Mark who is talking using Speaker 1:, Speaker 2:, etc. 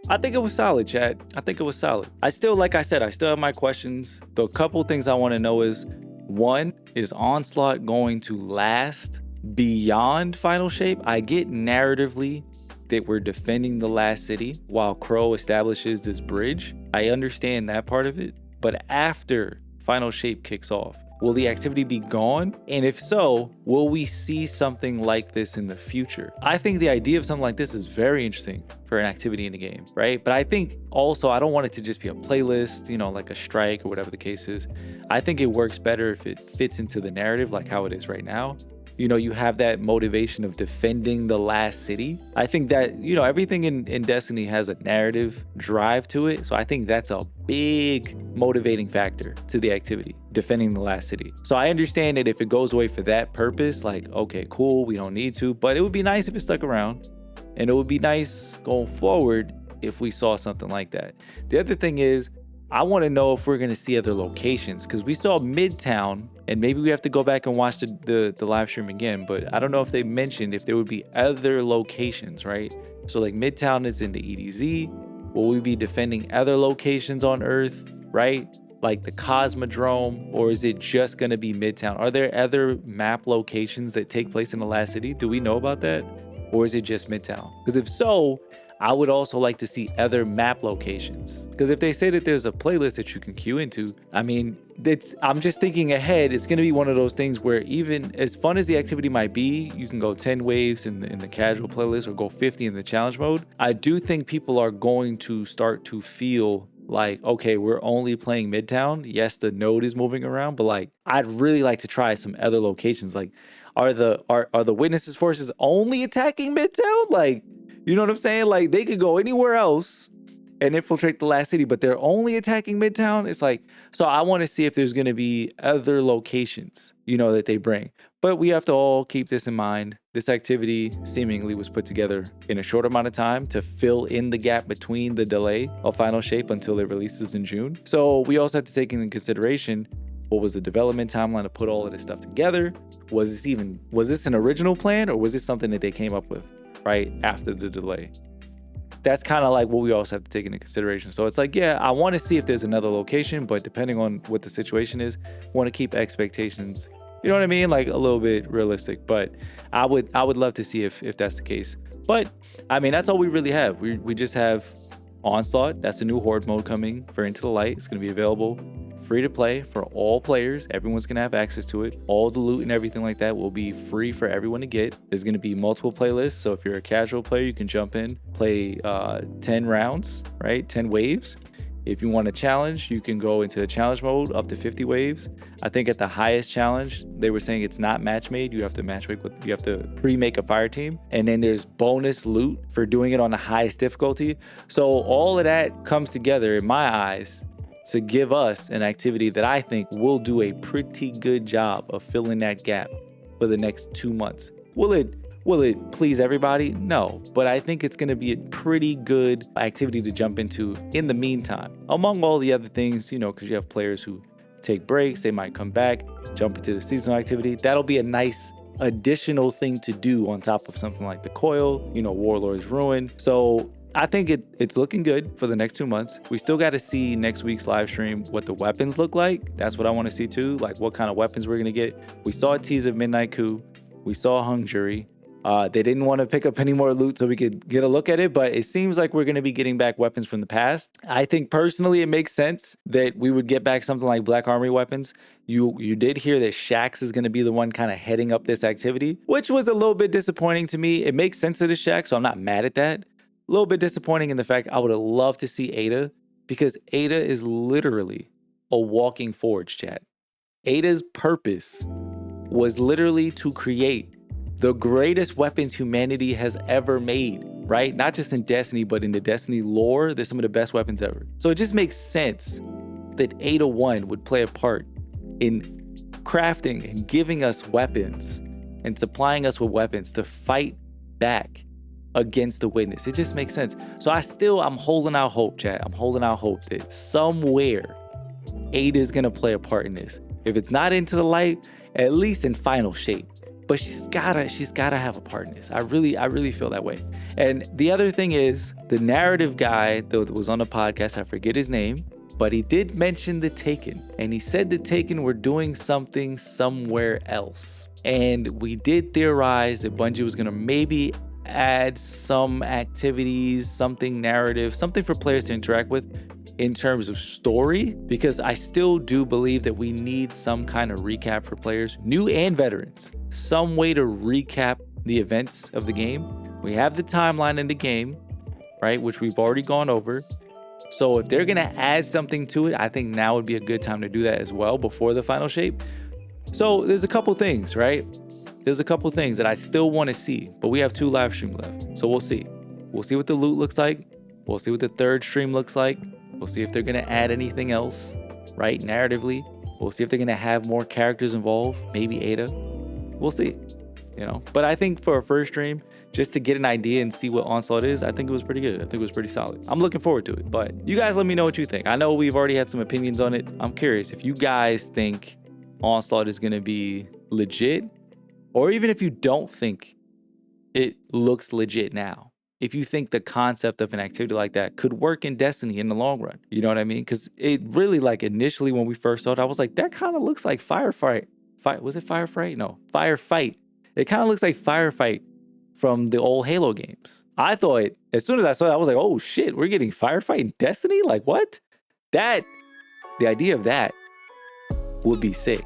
Speaker 1: I think it was solid, Chad. I think it was solid. Like I said, I still have my questions. The couple things I want to know is, one, is Onslaught going to last beyond Final Shape? I get narratively that we're defending the last city while Crow establishes this bridge. I understand that part of it. But after Final Shape kicks off, will the activity be gone? And if so, will we see something like this in the future? I think the idea of something like this is very interesting for an activity in the game, right? But I think also, I don't want it to just be a playlist, like a strike or whatever the case is. I think it works better if it fits into the narrative like how it is right now. You have that motivation of defending the last city. I think that, everything in Destiny has a narrative drive to it. So I think that's a big motivating factor to the activity, defending the last city. So I understand that if it goes away for that purpose, like, okay, cool, we don't need to, but it would be nice if it stuck around. And it would be nice going forward if we saw something like that. The other thing is, I want to know if we're going to see other locations, because we saw Midtown, and maybe we have to go back and watch the live stream again, but I don't know if they mentioned if there would be other locations, right? So like Midtown is in the EDZ. Will we be defending other locations on Earth, right? Like the Cosmodrome, or is it just going to be Midtown? Are there other map locations that take place in the last city? Do we know about that? Or is it just Midtown? Because if so, I would also like to see other map locations. Because if they say that there's a playlist that you can queue into, I'm just thinking ahead. It's going to be one of those things where even as fun as the activity might be, you can go 10 waves in the casual playlist or go 50 in the challenge mode. I do think people are going to start to feel like, okay, we're only playing Midtown. Yes, the node is moving around, but like, I'd really like to try some other locations. Like, are the Witnesses forces only attacking Midtown? Like, you know what I'm saying? Like, they could go anywhere else and infiltrate the last city, but they're only attacking Midtown. It's like, so I want to see if there's going to be other locations, that they bring. But we have to all keep this in mind. This activity seemingly was put together in a short amount of time to fill in the gap between the delay of Final Shape until it releases in June. So we also have to take into consideration, what was the development timeline to put all of this stuff together? Was this an original plan, or was this something that they came up with right after the delay? That's kind of like what we also have to take into consideration. So it's like, yeah, I want to see if there's another location, but depending on what the situation is, want to keep expectations, you know what I mean? Like a little bit realistic, but I would love to see if that's the case. But I mean, that's all we really have. We just have Onslaught. That's the new Horde mode coming for Into the Light. It's going to be available free to play for all players. Everyone's gonna have access to it. All the loot and everything like that will be free for everyone to get. There's gonna be multiple playlists, so if you're a casual player, you can jump in, play 10 rounds, right? 10 waves. If you want a challenge, you can go into the challenge mode up to 50 waves. I think at the highest challenge, they were saying it's not match made. You have to pre-make a fire team. And then there's bonus loot for doing it on the highest difficulty. So all of that comes together in my eyes to give us an activity that I think will do a pretty good job of filling that gap for the next 2 months. Will it please everybody? No, but I think it's going to be a pretty good activity to jump into in the meantime. Among all the other things, because you have players who take breaks, they might come back, jump into the seasonal activity. That'll be a nice additional thing to do on top of something like the Coil, Warlord's Ruin. So I think it's looking good for the next 2 months. We still got to see next week's live stream what the weapons look like. That's what I want to see too, like what kind of weapons we're going to get. We saw a tease of Midnight Coup. We saw Hung Jury. They didn't want to pick up any more loot so we could get a look at it, but it seems like we're going to be getting back weapons from the past. I think personally it makes sense that we would get back something like Black Armory weapons. You did hear that Shaxx is going to be the one kind of heading up this activity, which was a little bit disappointing to me. It makes sense that it's Shaxx, so I'm not mad at that. A little bit disappointing in the fact I would have loved to see Ada, because Ada is literally a walking forge, chat. Ada's purpose was literally to create the greatest weapons humanity has ever made, right? Not just in Destiny, but in the Destiny lore, they're some of the best weapons ever. So it just makes sense that Ada 1 would play a part in crafting and giving us weapons and supplying us with weapons to fight back against the Witness. It just makes sense. So I'm holding out hope, chat. I'm holding out hope that somewhere Ada is going to play a part in this. If it's not Into the Light, at least in Final Shape. but she's gotta have a part in this. I really feel that way. And the other thing is, the narrative guy that was on the podcast, I forget his name, but he did mention the Taken, and he said the Taken were doing something somewhere else. And we did theorize that Bungie was gonna maybe add some activities, something narrative, something for players to interact with in terms of story, because I still do believe that we need some kind of recap for players, new and veterans, some way to recap the events of the game. We have the timeline in the game, right, which we've already gone over. So if they're gonna add something to it, I think now would be a good time to do that as well before the final shape. So there's a couple things, right? There's a couple things that I still want to see, but we have 2 live streams left. So we'll see. We'll see what the loot looks like. We'll see what the 3rd stream looks like. We'll see if they're going to add anything else, right? Narratively. We'll see if they're going to have more characters involved. Maybe Ada. We'll see, you know. But I think for a first stream, just to get an idea and see what Onslaught is, I think it was pretty good. I think it was pretty solid. I'm looking forward to it. But you guys let me know what you think. I know we've already had some opinions on it. I'm curious if you guys think Onslaught is going to be legit, or even if you don't think it looks legit now. If you think the concept of an activity like that could work in Destiny in the long run, you know what I mean? Because it really, like, initially when we first saw it, I was like, that kind of looks like Firefight. Was it Firefight? No, Firefight. It kind of looks like Firefight from the old Halo games. I thought, as soon as I saw it, I was like, oh shit, we're getting Firefight in Destiny? Like, what? The idea of that would be sick.